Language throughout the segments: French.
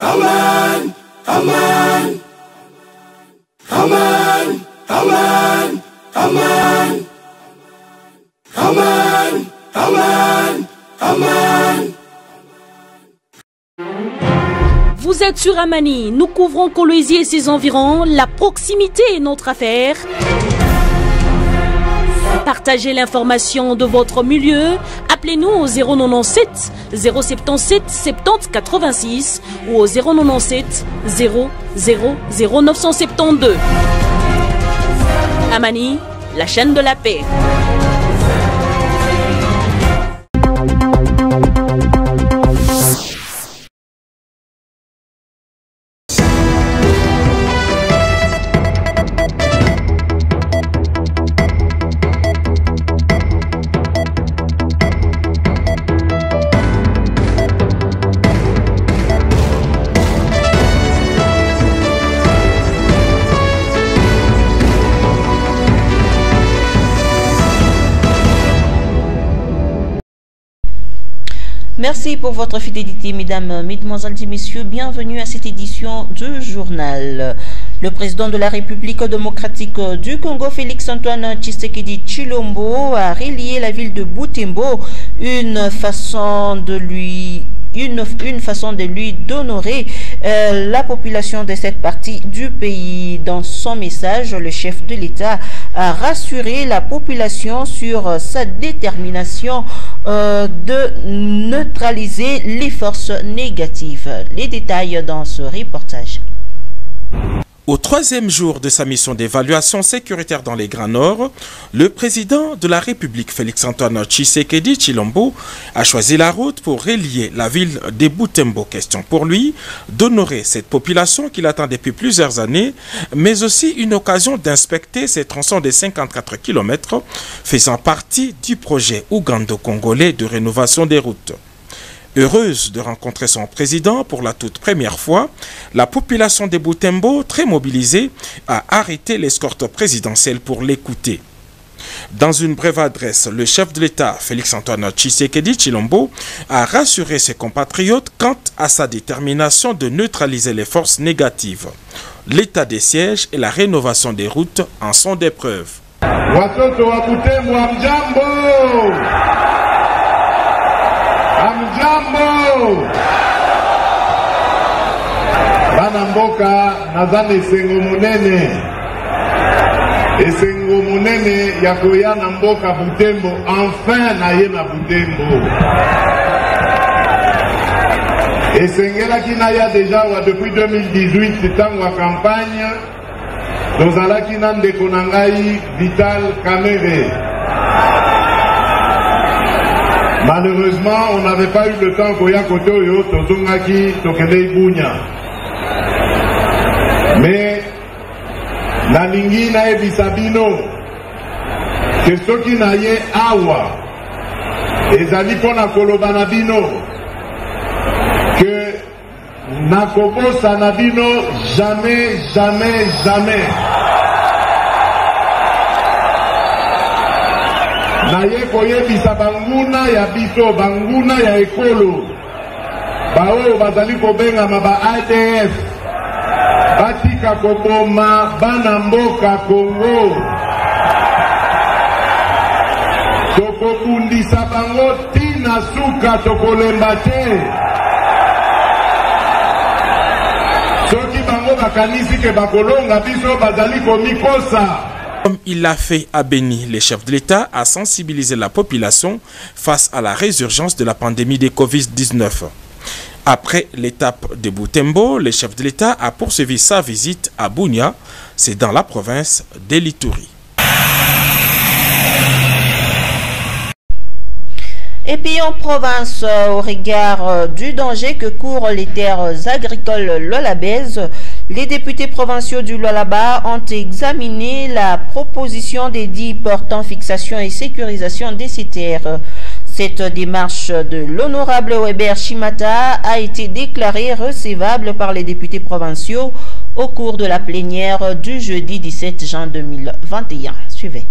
Aman, aman, aman, aman, aman, aman, aman, aman. Vous êtes sur Amani, nous couvrons Kolwezi et ses environs, la proximité est notre affaire. Partagez l'information de votre milieu, appelez-nous au 097 077 70 86 ou au 097 000 972. Amani, la chaîne de la paix. Merci pour votre fidélité, mesdames, mesdemoiselles et messieurs. Bienvenue à cette édition du journal. Le président de la République démocratique du Congo, Félix-Antoine Tshisekedi Tshilombo, a relié la ville de Butembo, une façon de lui d'honorer la population de cette partie du pays. Dans son message, le chef de l'État a rassuré la population sur sa détermination de neutraliser les forces négatives. Les détails dans ce reportage. Au troisième jour de sa mission d'évaluation sécuritaire dans les Grands Nord, le président de la République, Félix-Antoine Tshisekedi Tshilombo, a choisi la route pour relier la ville de Butembo. Question pour lui d'honorer cette population qu'il attend depuis plusieurs années, mais aussi une occasion d'inspecter ces tronçons de 54 km faisant partie du projet ougando-congolais de rénovation des routes. Heureuse de rencontrer son président pour la toute première fois, la population de Butembo, très mobilisée, a arrêté l'escorte présidentielle pour l'écouter. Dans une brève adresse, le chef de l'État, Félix-Antoine Tshisekedi Tshilombo, a rassuré ses compatriotes quant à sa détermination de neutraliser les forces négatives. L'état des sièges et la rénovation des routes en sont des preuves. Amjambo bana mboka nazana esengo munene ya koya na mboka Butembo, enfin na ye na Butembo esengelaki na ya deja wa depuis 2018 tango wa campagne tozalaki na ndeko na ngai Vital Kamerhe. Malheureusement, on n'avait pas eu le temps koya kote oyo tozongaki tokende Ibunya. Mais nalingi na ebisa bino ke soki na ye awa ezali pona koloba na bino ke nakobosa na bino jamais, jamais, jamais. Naye koyebisa banguna ya biso, banguna ya ekolo bao bazali kobengama ba ADF batika koboma bana mboka Kongo, tokobundisa bango tina suka tokolemba te. Soki bango bakanisi ke bakolonga biso bazali komikosa. Comme il l'a fait à Beni, le chef de l'État a sensibilisé la population face à la résurgence de la pandémie de Covid-19. Après l'étape de Butembo, le chef de l'État a poursuivi sa visite à Bunia, c'est dans la province de l'Ituri. Et puis en province, au regard du danger que courent les terres agricoles lolabaises, les députés provinciaux du Lualaba ont examiné la proposition des dits portant fixation et sécurisation de ces terres. Cette démarche de l'honorable Weber Chimata a été déclarée recevable par les députés provinciaux au cours de la plénière du jeudi 17 juin 2021. Suivez.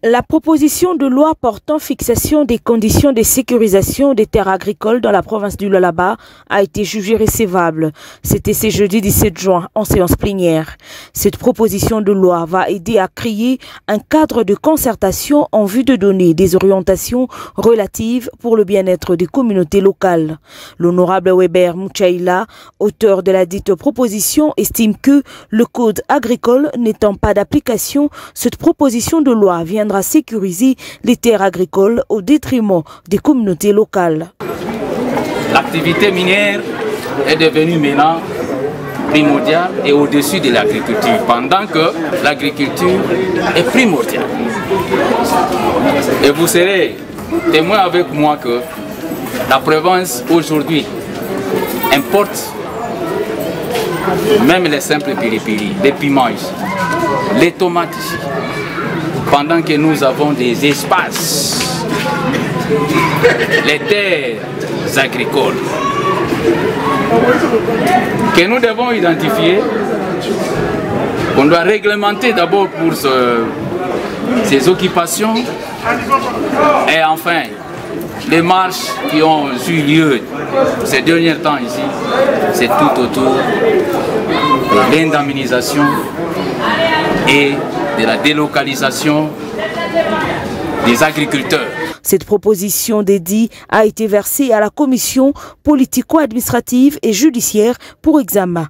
La proposition de loi portant fixation des conditions de sécurisation des terres agricoles dans la province du Lualaba a été jugée recevable. C'était ce jeudi 17 juin en séance plénière. Cette proposition de loi va aider à créer un cadre de concertation en vue de donner des orientations relatives pour le bien-être des communautés locales. L'honorable Weber Mouchaïla, auteur de la dite proposition, estime que le code agricole n'étant pas d'application, cette proposition de loi viendra à sécuriser les terres agricoles au détriment des communautés locales. L'activité minière est devenue maintenant primordiale et au-dessus de l'agriculture, pendant que l'agriculture est primordiale. Et vous serez témoin avec moi que la province aujourd'hui importe même les simples piri-piri, les piments ici, les tomates ici, pendant que nous avons des espaces, les terres agricoles, que nous devons identifier, qu'on doit réglementer d'abord pour ces occupations, et enfin, les marches qui ont eu lieu ces derniers temps ici, c'est tout autour de l'indemnisation et de la délocalisation des agriculteurs. Cette proposition d'édit a été versée à la commission politico-administrative et judiciaire pour examen.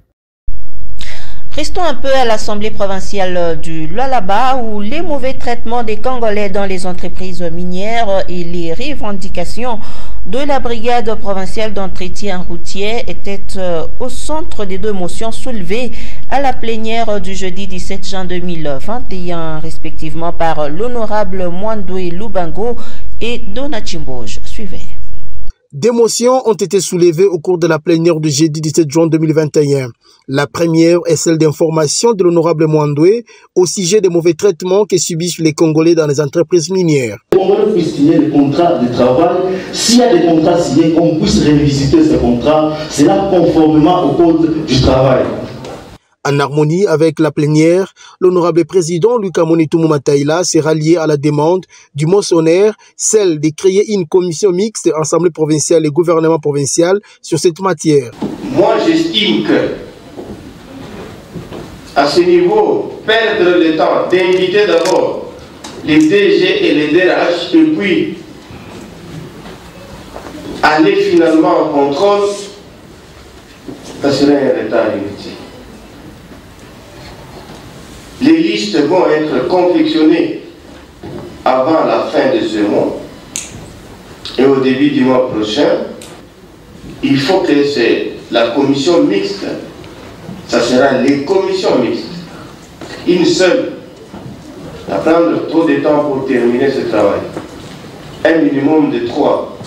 Restons un peu à l'Assemblée provinciale du Lualaba où les mauvais traitements des Congolais dans les entreprises minières et les revendications de la brigade provinciale d'entretien routier étaient au centre des deux motions soulevées à la plénière du jeudi 17 juin 2021, respectivement par l'honorable Mwandwe Lubango et Dona Chimboge. Suivez. Des motions ont été soulevées au cours de la plénière du jeudi 17 juin 2021. La première est celle d'information de l'honorable Mwandwe au sujet des mauvais traitements que subissent les Congolais dans les entreprises minières. Les Congolais puissent signer des contrats de travail. S'il y a des contrats signés, qu'on puisse revisiter ces contrats, cela conformément au code du travail. En harmonie avec la plénière, l'honorable président Lucas Monitou Mataïla s'est rallié à la demande du motionnaire, celle de créer une commission mixte Assemblée provinciale et gouvernement provincial sur cette matière. Moi, j'estime que, à ce niveau, perdre le temps d'inviter d'abord les DG et les DRH et puis aller finalement en contrôle, ça serait un retard inutile. Les listes vont être confectionnées avant la fin de ce mois et au début du mois prochain. Il faut que c'est la commission mixte, ça sera les commissions mixtes, une seule, à prendre trop de temps pour terminer ce travail. Un minimum de 3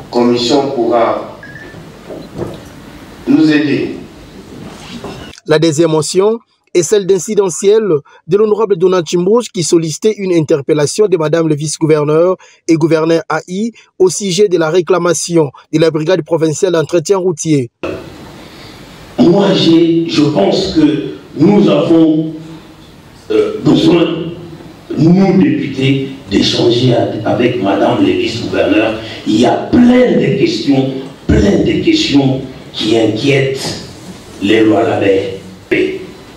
commissions pourra nous aider. La deuxième motion est celle d'incidentiel de l'honorable Dona Chimboge qui sollicitait une interpellation de madame le vice-gouverneur et gouverneur AI au sujet de la réclamation de la brigade provinciale d'entretien routier. Moi, je pense que nous avons besoin, nous députés, d'échanger avec madame le vice-gouverneur. Il y a plein de questions qui inquiètent les Lualabais.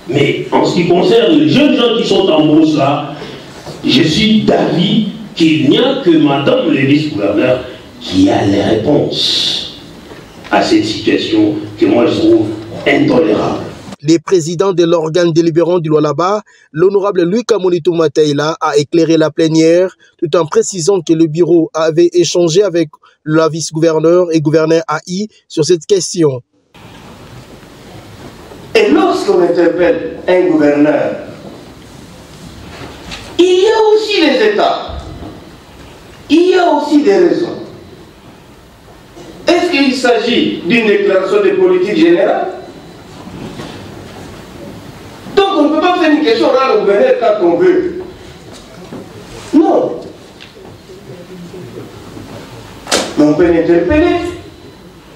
Mais en ce qui concerne les jeunes gens qui sont en bourse là, je suis d'avis qu'il n'y a que madame le vice-gouverneur qui a les réponses à cette situation que moi je trouve intolérable. Le président de l'organe délibérant du Lualaba, l'honorable Lucas Monitou Mataïla, a éclairé la plénière tout en précisant que le bureau avait échangé avec le vice-gouverneur et gouverneur AI sur cette question. Et lorsqu'on interpelle un gouverneur, il y a aussi les États, il y a aussi des raisons. Est-ce qu'il s'agit d'une déclaration de politique générale? Donc on ne peut pas faire une question orale au gouverneur quand on veut. Non. Mais on peut l'interpeller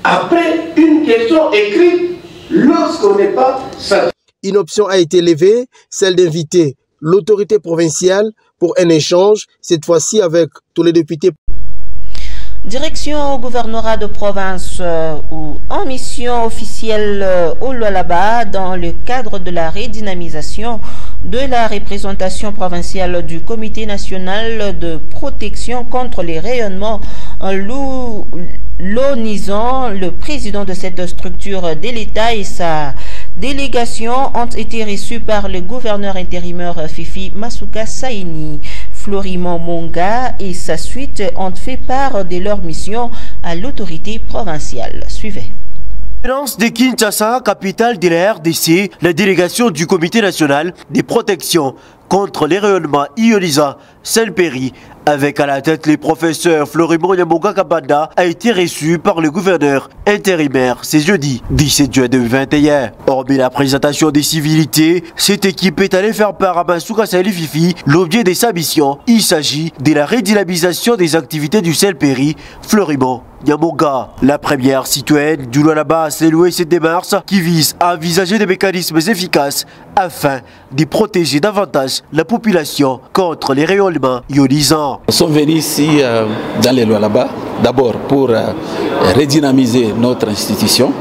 après une question écrite. Lorsqu'on n'est pas satisfait. Une option a été levée, celle d'inviter l'autorité provinciale pour un échange, cette fois-ci avec tous les députés. Direction au gouvernorat de province ou en mission officielle au Lualaba dans le cadre de la redynamisation de la représentation provinciale du Comité national de protection contre les rayonnements ionisants. Le président de cette structure de l'État et sa délégation ont été reçus par le gouverneur intérimaire Fifi Masuka Saini. Florimond Monga et sa suite ont fait part de leur mission à l'autorité provinciale. Suivez. De Kinshasa, capitale de la RDC, la délégation du Comité national de protection contre les rayonnements ionisants Saint-Péry, avec à la tête les professeurs Florimond Monga Kabanda, a été reçu par le gouverneur intérimaire ce jeudi 17 juin 2021. Hormis la présentation des civilités, cette équipe est allée faire part à Masuka Saini Fifi l'objet de sa mission. Il s'agit de la redynamisation des activités du Saint-Péry, Florimond Monga. La première citoyenne du Lualaba a salué cette démarche qui vise à envisager des mécanismes efficaces afin de protéger davantage la population contre les rayonnements ionisants. Nous sommes venus ici dans les Lualaba, d'abord pour redynamiser notre institution,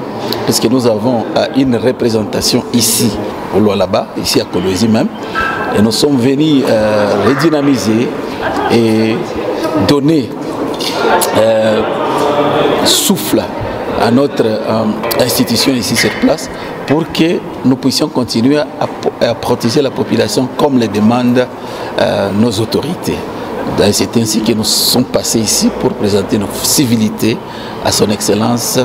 parce que nous avons une représentation ici au Lualaba, ici à Kolwezi même, et nous sommes venus redynamiser et donner souffle à notre institution ici sur place pour que nous puissions continuer à protéger la population comme le demandent nos autorités. C'est ainsi que nous sommes passés ici pour présenter nos civilités à son Excellence,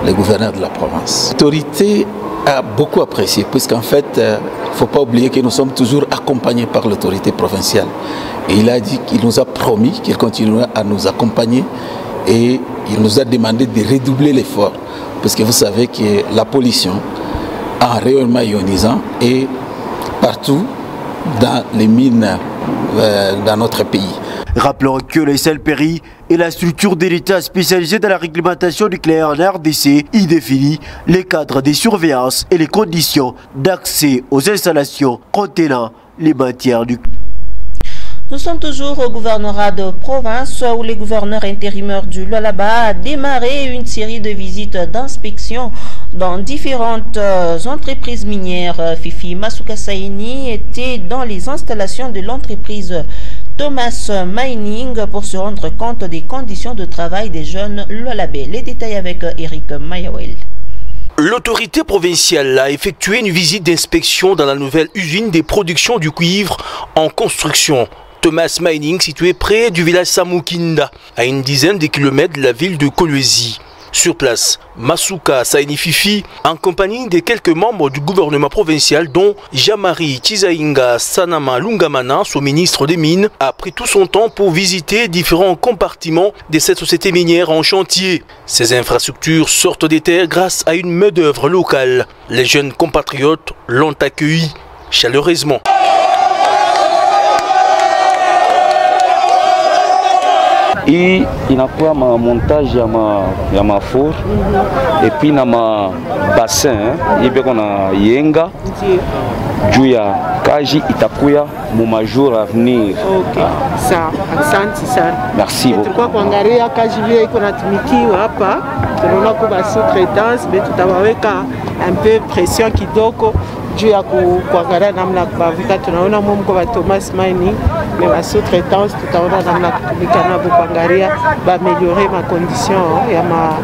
le gouverneur de la province. L'autorité a beaucoup apprécié, puisqu'en fait, il ne faut pas oublier que nous sommes toujours accompagnés par l'autorité provinciale. Et il a dit qu'il nous a promis qu'il continuera à nous accompagner et il nous a demandé de redoubler l'effort, parce que vous savez que la pollution a un rayonnement ionisant et partout dans les mines dans notre pays. Rappelons que le Saint-Péry est la structure de l'État spécialisée dans la réglementation nucléaire en RDC. Il définit les cadres de surveillance et les conditions d'accès aux installations contenant les matières nucléaires. Nous sommes toujours au gouvernorat de province où le gouverneur intérimaire du Lualaba a démarré une série de visites d'inspection dans différentes entreprises minières. Fifi Masuka Saini était dans les installations de l'entreprise Thomas Mining pour se rendre compte des conditions de travail des jeunes Lualabais. Les détails avec Eric Mayawel. L'autorité provinciale a effectué une visite d'inspection dans la nouvelle usine de production du cuivre en construction. Thomas Mining, situé près du village Samukinda, à une dizaine de kilomètres de la ville de Kolwezi. Sur place, Masuka Saini Fifi, en compagnie de quelques membres du gouvernement provincial, dont Jamari Chizainga Sanama Lungamana, son ministre des Mines, a pris tout son temps pour visiter différents compartiments de cette société minière en chantier. Ces infrastructures sortent des terres grâce à une main-d'œuvre locale. Les jeunes compatriotes l'ont accueilli chaleureusement. Hii inakuwa montage ya mafour et puis na bassin ibeko na yenga juu ya kaji itakuya mu majour à venir. OK. Ça, asante sana. Merci beaucoup. Tulikuwa kuangalia kaji vile iko natumikiwa hapa. Tunaona kwa sous-traitance mais tutawaweka un peu pression kidogo juu ya kuangalia namna kubavika. Tunaona mumu kwa Thomas Mining mais la sous-traitance tutaona namna kutumika nabo kuangalia ba améliorer ma condition ya ma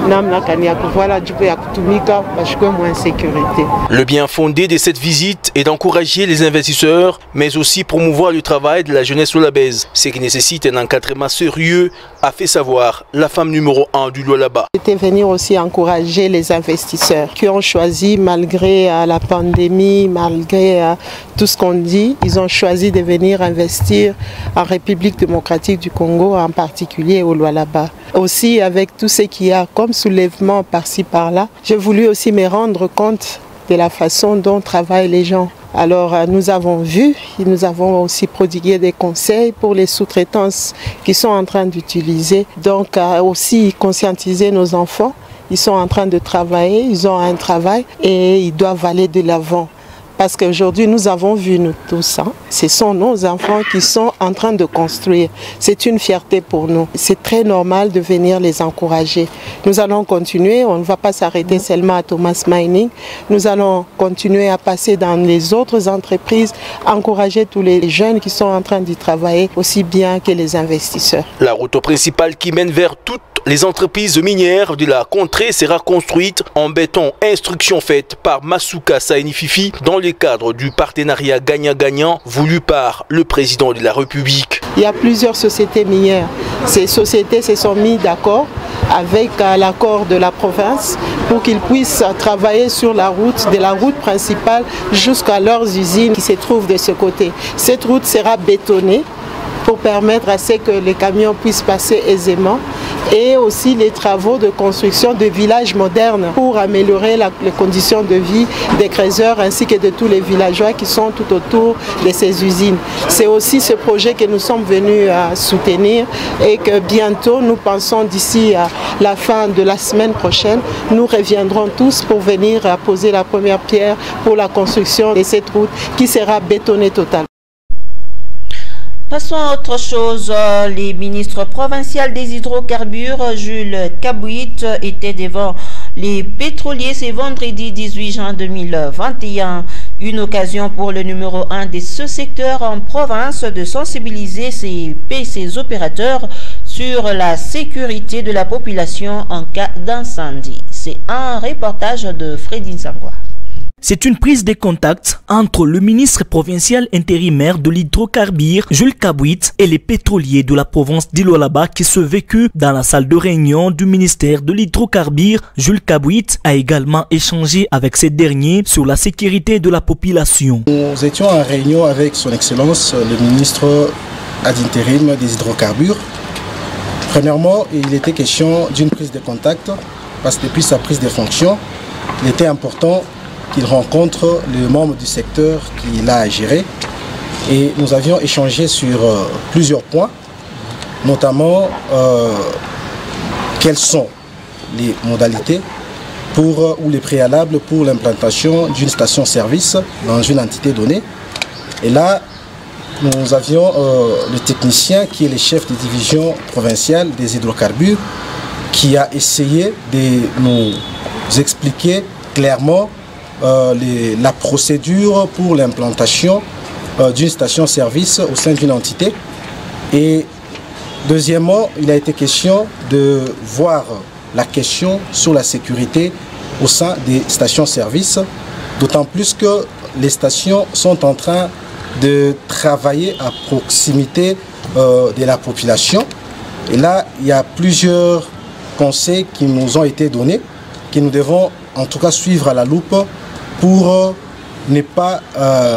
namna kani ya kuvala juu ya kutumika bashikwe moins sécurité. Le bien fondé de cette visite est d'encourager les investisseurs mais aussi promouvoir le travail de la jeunesse lualabaise, ce qui nécessite un encadrement sérieux, a fait savoir la femme numéro 1 du Lualaba. C'était venir aussi encourager les investisseurs qui ont choisi malgré la pandémie, malgré tout ce qu'on dit, ils ont choisi de venir investir en République démocratique du Congo, en particulier au Lualaba. Aussi avec tout ce qu'il y a comme soulèvement par-ci par-là, j'ai voulu aussi me rendre compte de la façon dont travaillent les gens. Alors nous avons vu et nous avons aussi prodigué des conseils pour les sous-traitances qui sont en train d'utiliser. Donc aussi conscientiser nos enfants, ils sont en train de travailler, ils ont un travail et ils doivent aller de l'avant. Parce qu'aujourd'hui, nous avons vu nous tous, hein, ce sont nos enfants qui sont en train de construire. C'est une fierté pour nous. C'est très normal de venir les encourager. Nous allons continuer, on ne va pas s'arrêter seulement à Thomas Mining. Nous allons continuer à passer dans les autres entreprises, encourager tous les jeunes qui sont en train d'y travailler, aussi bien que les investisseurs. La route principale qui mène vers toutes les entreprises minières de la contrée sera construite en béton, instruction faite par Masuka Saini-Fifi dans le cadre du partenariat gagnant-gagnant voulu par le président de la République. Il y a plusieurs sociétés minières. Ces sociétés se sont mises d'accord avec l'accord de la province pour qu'ils puissent travailler sur la route, de la route principale jusqu'à leurs usines qui se trouvent de ce côté. Cette route sera bétonnée pour permettre à ce que les camions puissent passer aisément, et aussi les travaux de construction de villages modernes pour améliorer les conditions de vie des creuseurs ainsi que de tous les villageois qui sont tout autour de ces usines. C'est aussi ce projet que nous sommes venus à soutenir et que bientôt, nous pensons d'ici à la fin de la semaine prochaine, nous reviendrons tous pour venir poser la première pierre pour la construction de cette route qui sera bétonnée totalement. Passons à autre chose. Les ministres provinciaux des hydrocarbures, Jules Kabouit, étaient devant les pétroliers ce vendredi 18 juin 2021. Une occasion pour le numéro 1 de ce secteur en province de sensibiliser ses opérateurs sur la sécurité de la population en cas d'incendie. C'est un reportage de Freddy Nsangwa. C'est une prise de contact entre le ministre provincial intérimaire de l'hydrocarbure, Jules Kabouit, et les pétroliers de la province d'Ilo-Laba qui se vécut dans la salle de réunion du ministère de l'hydrocarbure. Jules Kabouit a également échangé avec ces derniers sur la sécurité de la population. Nous étions en réunion avec son excellence, le ministre ad intérim des hydrocarbures. Premièrement, il était question d'une prise de contact parce que depuis sa prise de fonction, il était important qu'il rencontre les membres du secteur qu'il a à gérer. Et nous avions échangé sur plusieurs points, notamment quelles sont les modalités ou les préalables pour l'implantation d'une station-service dans une entité donnée. Et là, nous avions le technicien qui est le chef de division provinciale des hydrocarbures qui a essayé de nous expliquer clairement la procédure pour l'implantation d'une station-service au sein d'une entité. Et deuxièmement, il a été question de voir la question sur la sécurité au sein des stations-service, d'autant plus que les stations sont en train de travailler à proximité de la population. Et là, il y a plusieurs conseils qui nous ont été donnés, que nous devons en tout cas suivre à la loupe pour ne pas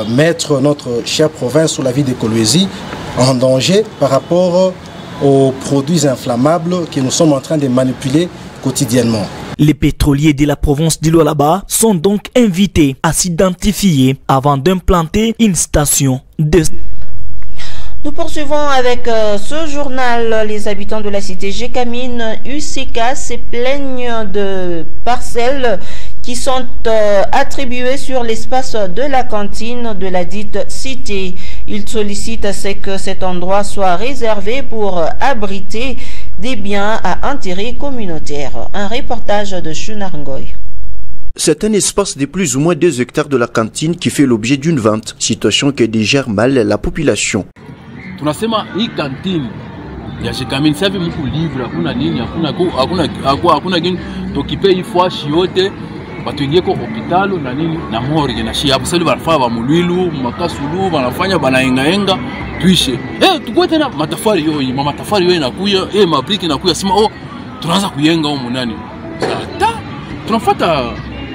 mettre notre chère province ou la ville de Kolwezi en danger par rapport aux produits inflammables que nous sommes en train de manipuler quotidiennement. Les pétroliers de la province d'Ilo-Laba sont donc invités à s'identifier avant d'implanter une station de... Nous poursuivons avec ce journal. Les habitants de la cité Gécamine, UCK, se plaignent de parcelles qui sont attribuées sur l'espace de la cantine de la dite cité. Ils sollicitent à ce que cet endroit soit réservé pour abriter des biens à intérêt communautaire. Un reportage de Chunarngoy. C'est un espace de plus ou moins 2 hectares de la cantine qui fait l'objet d'une vente, situation que digère mal la population. Tunasema hii kantini ya Gécamine sasa hivi mko livre, hakuna nini, hakuna gini tokipe hii fwashi yote watuingie kwa hospitalo na nini na morgue na shia hapo. Sasa wanafanya ba mulwilu makasulu wanafanya banaenga tuishe tukue tena matafari yoyi mama tafari yoyi nakuya mabriki nakuya sema tunaanza kuyenga huko ndani sasa tunafuata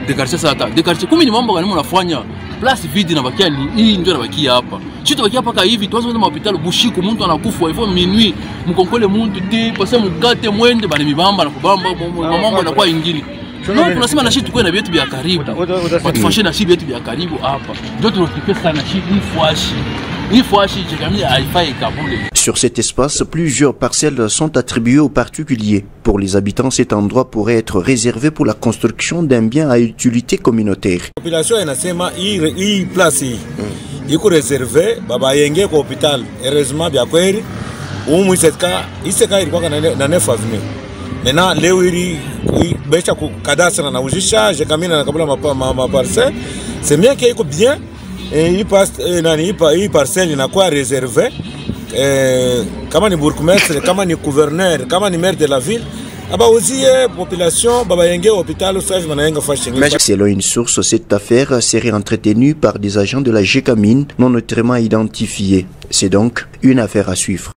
dekarche. Sasa dekarche 10 ni mambo gani mnafanya plus vidi na bakia ni hii ndio nabakia hapa. Sisi tubakia paka hivi tuanze kwenda hospitali bushiku mtu anakufa hivyo minuit mkonkole mtu ti pasa mugate mwende bali mibamba na kubamba mambo yanakuwa ingine. No, tunasema na sisi tukue na vitu vya karibu. Watufashe na sisi vitu vya karibu hapa. Ndio tunafikia sana sisi fwashi. Sur cet espace, plusieurs parcelles sont attribuées aux particuliers. Pour les habitants, cet endroit pourrait être réservé pour la construction d'un bien à utilité communautaire. La population est place il est réservé baba yenge ko hôpital heureusement bien kweli umu iseka ilikuwa na 9 avenue maintenant leo ili besha ku cadastre na ujisha je kamina na kabla ma parcelle c'est bien qu'il est bien et il passe il parcelle inakuwa réservé kama ni bourgmestre kama ni gouverneur kama ni maire de la ville. Selon une source, cette affaire serait entretenue par des agents de la GECAMIN non notamment identifiés. C'est donc une affaire à suivre.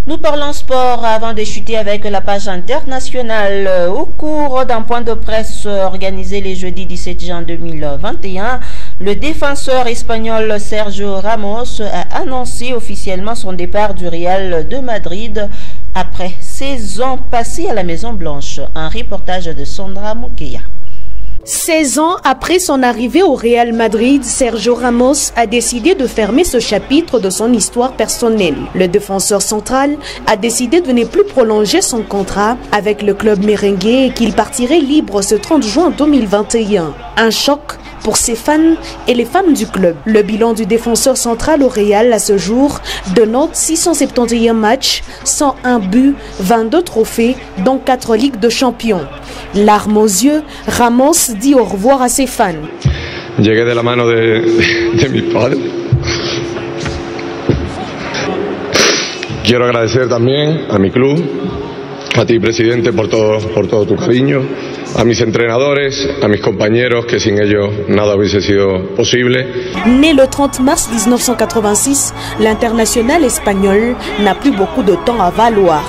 Nous parlons sport avant de chuter avec la page internationale. Au cours d'un point de presse organisé le jeudi 17 juin 2021, le défenseur espagnol Sergio Ramos a annoncé officiellement son départ du Real de Madrid après 16 ans passés à la Maison Blanche. Un reportage de Sandra Mokeya. 16 ans après son arrivée au Real Madrid, Sergio Ramos a décidé de fermer ce chapitre de son histoire personnelle. Le défenseur central a décidé de ne plus prolonger son contrat avec le club merengue et qu'il partirait libre ce 30 juin 2021. Un choc pour ses fans et les femmes du club. Le bilan du défenseur central au Real à ce jour dénote 671 matchs, 101 buts, 22 trophées, dont 4 Ligues de Champions. Larmes aux yeux, Ramos dit au revoir à ses fans. Llegué de la mano de mis padres. Quiero agradecer también a mi club, a ti, presidente, por todo tu cariño, a mis entrenadores, a mis compañeros, que sin ellos nada hubiese sido posible. Né le 30 mars 1986, l'international espagnol n'a plus beaucoup de temps à valoir.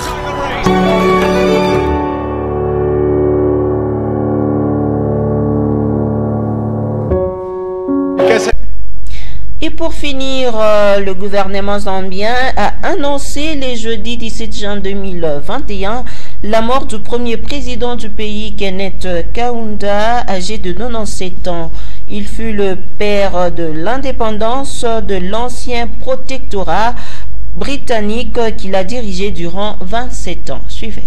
Et pour finir, le gouvernement zambien a annoncé le jeudi 17 juin 2021 la mort du premier président du pays, Kenneth Kaunda, âgé de 97 ans. Il fut le père de l'indépendance de l'ancien protectorat britannique qu'il a dirigé durant 27 ans. Suivez.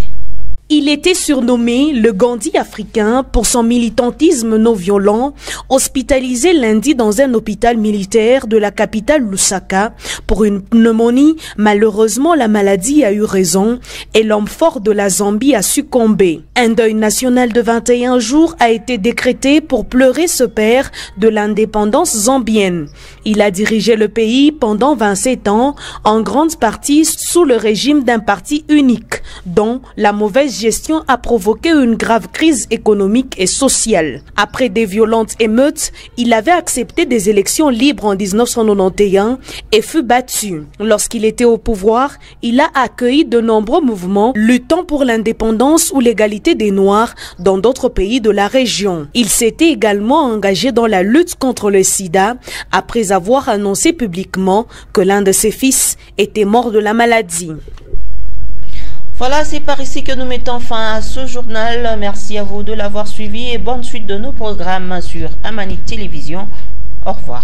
Il était surnommé le Gandhi africain pour son militantisme non violent, hospitalisé lundi dans un hôpital militaire de la capitale Lusaka pour une pneumonie. Malheureusement, la maladie a eu raison et l'homme fort de la Zambie a succombé. Un deuil national de 21 jours a été décrété pour pleurer ce père de l'indépendance zambienne. Il a dirigé le pays pendant 27 ans, en grande partie sous le régime d'un parti unique, dont la mauvaise gestion a provoqué une grave crise économique et sociale. Après des violentes émeutes, il avait accepté des élections libres en 1991 et fut battu. Lorsqu'il était au pouvoir, il a accueilli de nombreux mouvements luttant pour l'indépendance ou l'égalité des Noirs dans d'autres pays de la région. Il s'était également engagé dans la lutte contre le sida après avoir annoncé publiquement que l'un de ses fils était mort de la maladie. Voilà, c'est par ici que nous mettons fin à ce journal. Merci à vous de l'avoir suivi et bonne suite de nos programmes sur Amani Télévision. Au revoir.